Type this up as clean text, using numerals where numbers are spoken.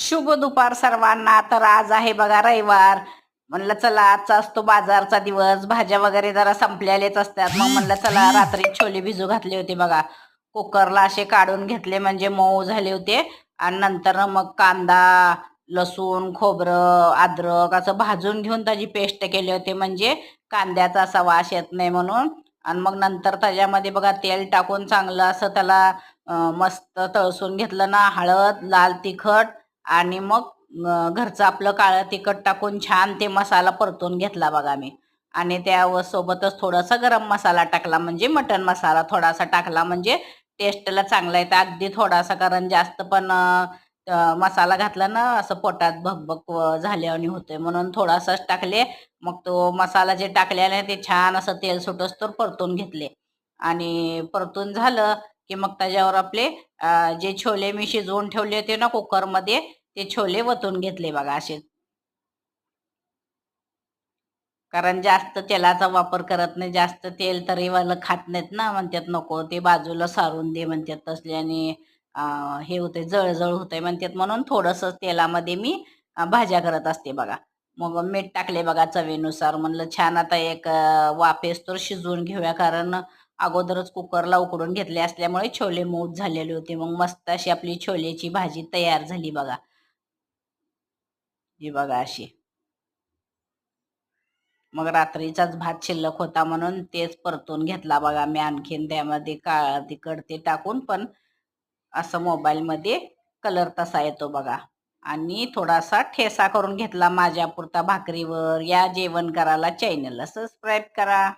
शुभ दुपार सर्वांना. तर आज आहे बघा रविवार. म्हणलं चला आजचा असतो बाजारचा दिवस, भाज्या वगैरे जरा संपलेलेच असतात. मग म्हणलं चला रात्री छोले भिजू घातले होते बघा, कुकरला असे काढून घेतले म्हणजे मऊ झाले होते. आणि नंतर मग कांदा, लसूण, खोबरं, अद्रक असं भाजून घेऊन त्याची पेस्ट केली होती, म्हणजे कांद्याचा असा वास येत नाही म्हणून. आणि मग नंतर त्याच्यामध्ये बघा तेल टाकून चांगलं असं त्याला मस्त तळसून घेतलं ना, हळद, लाल तिखट आणि मग घरचं आपलं काळं तिखट टाकून छान ते मसाला परतून घेतला बघा मी. आणि त्या सोबतच थोडासा गरम मसाला टाकला, म्हणजे मटन मसाला थोडासा टाकला, म्हणजे टेस्टला चांगला येतं अगदी थोडासा. कारण जास्त पण मसाला घातला ना असं पोटात भगभग झाल्यावानी होते, म्हणून थोडासाच टाकले. मग तो मसाला जे टाकलेला आहे ते छान असं तेल सुटस तर परतून घेतले. आणि परतून झालं की मग त्याच्यावर आपले जे छोले मी शिजवून ठेवले होते ना कुकरमध्ये, ते छोले वतून घेतले बघा असे. कारण जास्त तेलाचा वापर करत नाही, जास्त तेल तरीवालं खात नाहीत ना, म्हणतात नको ते बाजूला सारून दे म्हणतात तसल्याने. हे होते जळजळ होते म्हणतात, म्हणून थोडंसं तेलामध्ये मी भाज्या करत असते बघा. मग मीठ टाकले बघा चवीनुसार. म्हणलं छान आता एक वाफेस तर शिजवून घेऊया, कारण अगोदरच कुकरला उकडून घेतले असल्यामुळे छोले मऊ झालेले होते. मग मस्त अशी आपली छोलेची भाजी तयार झाली बघा. ही बघा अशी. मग रात्रीचाच भात शिल्लक होता म्हणून तेच परतून घेतला बघा मी. आणखीन त्यामध्ये काळा तिखट ते टाकून, पण असं मोबाईलमध्ये कलर तसा येतो बघा. आणि थोडासा ठेसा करून घेतला माझ्या पुरता भाकरीवर. या जेवण करायला, चॅनलला सबस्क्राईब करा.